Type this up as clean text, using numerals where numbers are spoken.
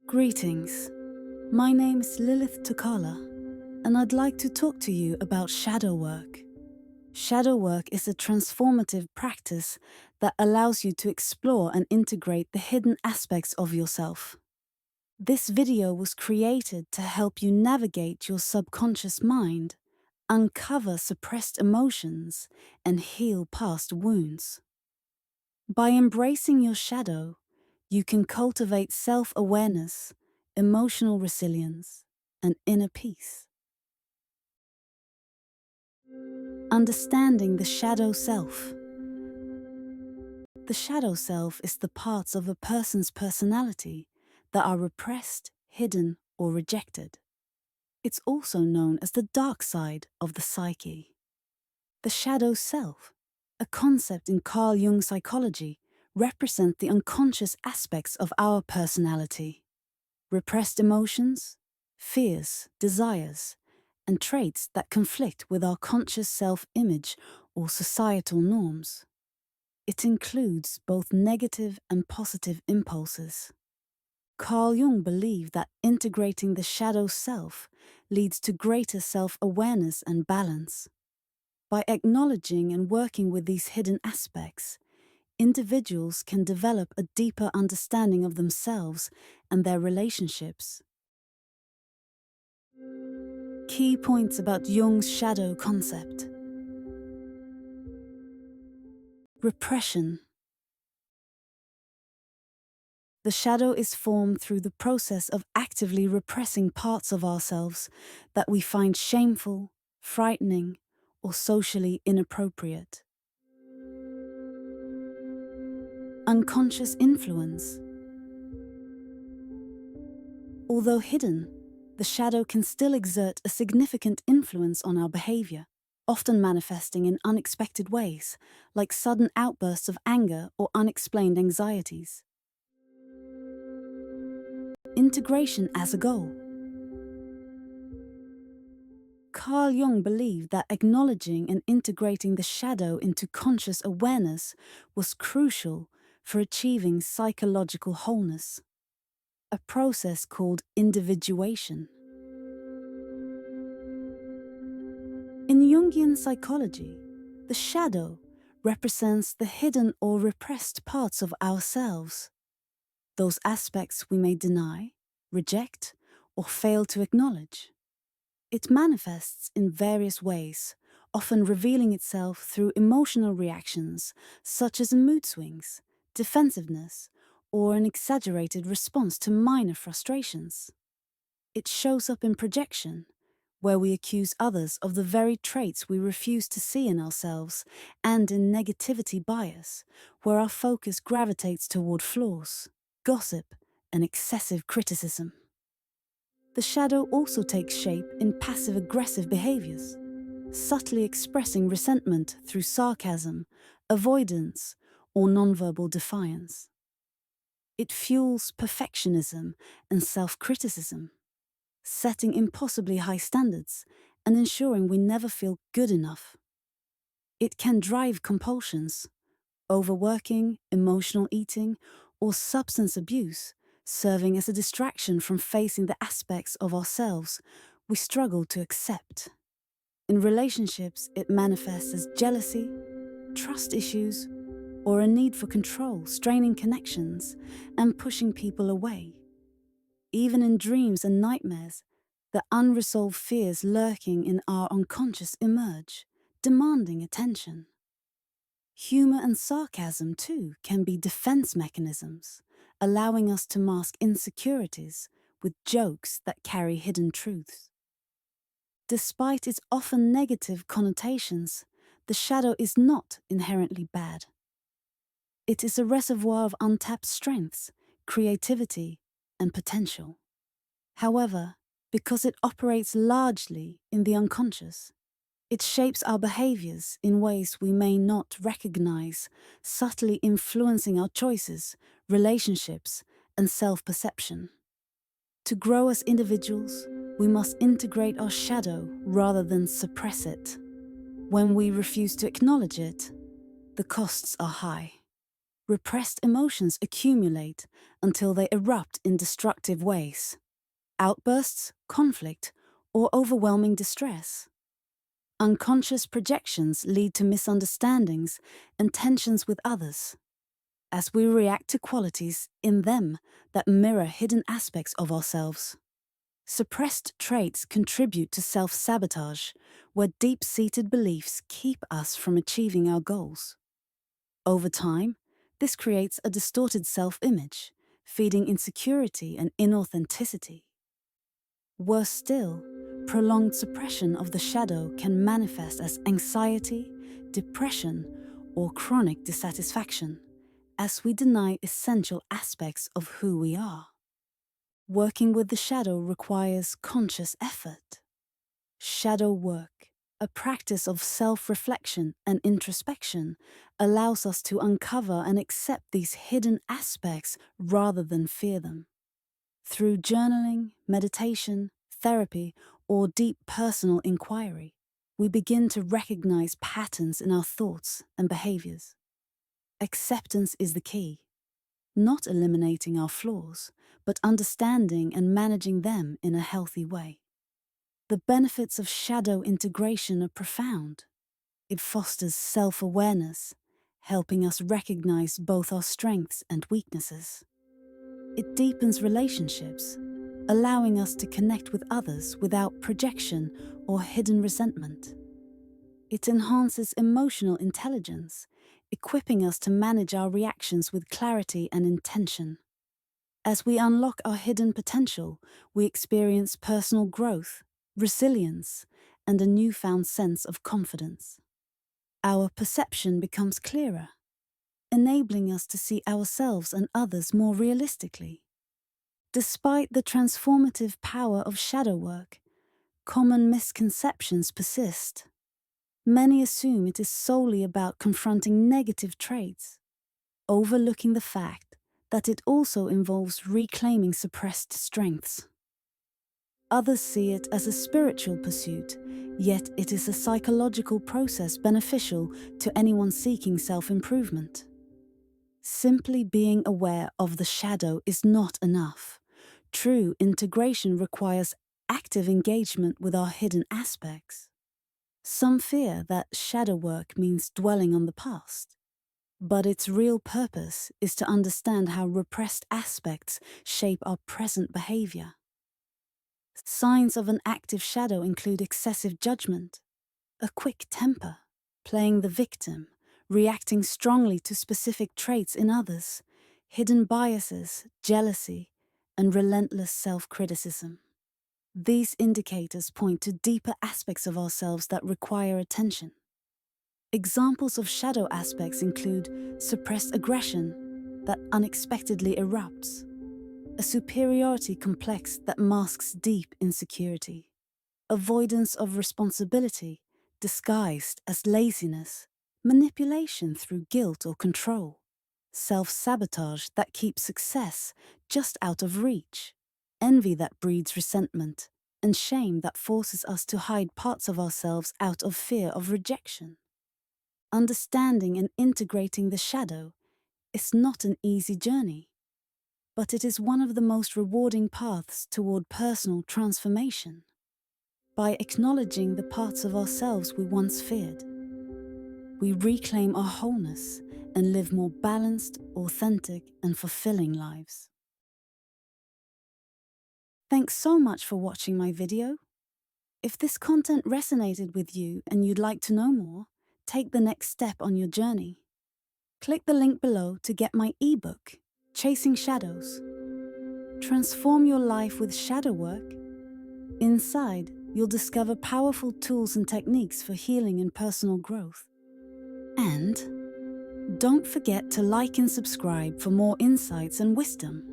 Greetings. My name is Lilith Tokala, and I'd like to talk to you about shadow work. Shadow work is a transformative practice that allows you to explore and integrate the hidden aspects of yourself. This video was created to help you navigate your subconscious mind, uncover suppressed emotions, and heal past wounds. By embracing your shadow, you can cultivate self-awareness, emotional resilience, and inner peace. Understanding the shadow self. The shadow self is the parts of a person's personality that are repressed, hidden, or rejected. It's also known as the dark side of the psyche. The shadow self, a concept in Carl Jung psychology, represents the unconscious aspects of our personality. Repressed emotions, fears, desires, and traits that conflict with our conscious self-image or societal norms. It includes both negative and positive impulses. Carl Jung believed that integrating the shadow self leads to greater self-awareness and balance. By acknowledging and working with these hidden aspects, individuals can develop a deeper understanding of themselves and their relationships. Key points about Jung's shadow concept. Repression. The shadow is formed through the process of actively repressing parts of ourselves that we find shameful, frightening, or socially inappropriate. Unconscious influence. Although hidden, the shadow can still exert a significant influence on our behavior, often manifesting in unexpected ways, like sudden outbursts of anger or unexplained anxieties. Integration as a goal. Carl Jung believed that acknowledging and integrating the shadow into conscious awareness was crucial for achieving psychological wholeness, a process called individuation. In Jungian psychology, the shadow represents the hidden or repressed parts of ourselves, those aspects we may deny, reject, or fail to acknowledge. It manifests in various ways, often revealing itself through emotional reactions such as mood swings, defensiveness, or an exaggerated response to minor frustrations. It shows up in projection, where we accuse others of the very traits we refuse to see in ourselves, and in negativity bias, where our focus gravitates toward flaws, gossip, and excessive criticism. The shadow also takes shape in passive-aggressive behaviors, subtly expressing resentment through sarcasm, avoidance, or nonverbal defiance. It fuels perfectionism and self-criticism, setting impossibly high standards and ensuring we never feel good enough. It can drive compulsions, overworking, emotional eating, or substance abuse, serving as a distraction from facing the aspects of ourselves we struggle to accept. In relationships, it manifests as jealousy, trust issues, or a need for control, straining connections and pushing people away. Even in dreams and nightmares, the unresolved fears lurking in our unconscious emerge, demanding attention. Humor and sarcasm, too, can be defense mechanisms, allowing us to mask insecurities with jokes that carry hidden truths. Despite its often negative connotations, the shadow is not inherently bad. It is a reservoir of untapped strengths, creativity, and potential. However, because it operates largely in the unconscious, it shapes our behaviors in ways we may not recognize, subtly influencing our choices, relationships, and self-perception. To grow as individuals, we must integrate our shadow rather than suppress it. When we refuse to acknowledge it, the costs are high. repressed emotions accumulate until they erupt in destructive ways. Outbursts, conflict, or overwhelming distress. Unconscious projections lead to misunderstandings and tensions with others, as we react to qualities in them that mirror hidden aspects of ourselves. Suppressed traits contribute to self-sabotage, where deep-seated beliefs keep us from achieving our goals. Over time, this creates a distorted self-image, feeding insecurity and inauthenticity. Worse still, prolonged suppression of the shadow can manifest as anxiety, depression, or chronic dissatisfaction, as we deny essential aspects of who we are. Working with the shadow requires conscious effort. Shadow work, a practice of self-reflection and introspection, allows us to uncover and accept these hidden aspects rather than fear them. Through journaling, meditation, therapy, or deep personal inquiry, we begin to recognize patterns in our thoughts and behaviors. Acceptance is the key, not eliminating our flaws, but understanding and managing them in a healthy way. The benefits of shadow integration are profound. It fosters self-awareness, helping us recognize both our strengths and weaknesses. It deepens relationships, allowing us to connect with others without projection or hidden resentment. It enhances emotional intelligence, equipping us to manage our reactions with clarity and intention. As we unlock our hidden potential, we experience personal growth, resilience, and a newfound sense of confidence. Our perception becomes clearer, enabling us to see ourselves and others more realistically. Despite the transformative power of shadow work, common misconceptions persist. Many assume it is solely about confronting negative traits, overlooking the fact that it also involves reclaiming suppressed strengths. Others see it as a spiritual pursuit, yet it is a psychological process beneficial to anyone seeking self-improvement. Simply being aware of the shadow is not enough. True integration requires active engagement with our hidden aspects. Some fear that shadow work means dwelling on the past, but its real purpose is to understand how repressed aspects shape our present behavior. Signs of an active shadow include excessive judgment, a quick temper, playing the victim, reacting strongly to specific traits in others, hidden biases, jealousy, and relentless self-criticism. These indicators point to deeper aspects of ourselves that require attention. Examples of shadow aspects include suppressed aggression that unexpectedly erupts, a superiority complex that masks deep insecurity, avoidance of responsibility disguised as laziness, manipulation through guilt or control, self-sabotage that keeps success just out of reach, envy that breeds resentment, and shame that forces us to hide parts of ourselves out of fear of rejection. Understanding and integrating the shadow is not an easy journey, but it is one of the most rewarding paths toward personal transformation. By acknowledging the parts of ourselves we once feared, we reclaim our wholeness and live more balanced, authentic, and fulfilling lives. Thanks so much for watching my video. If this content resonated with you and you'd like to know more, take the next step on your journey. Click the link below to get my ebook, Chasing Shadows. Transform your life with shadow work. Inside, you'll discover powerful tools and techniques for healing and personal growth. And don't forget to like and subscribe for more insights and wisdom.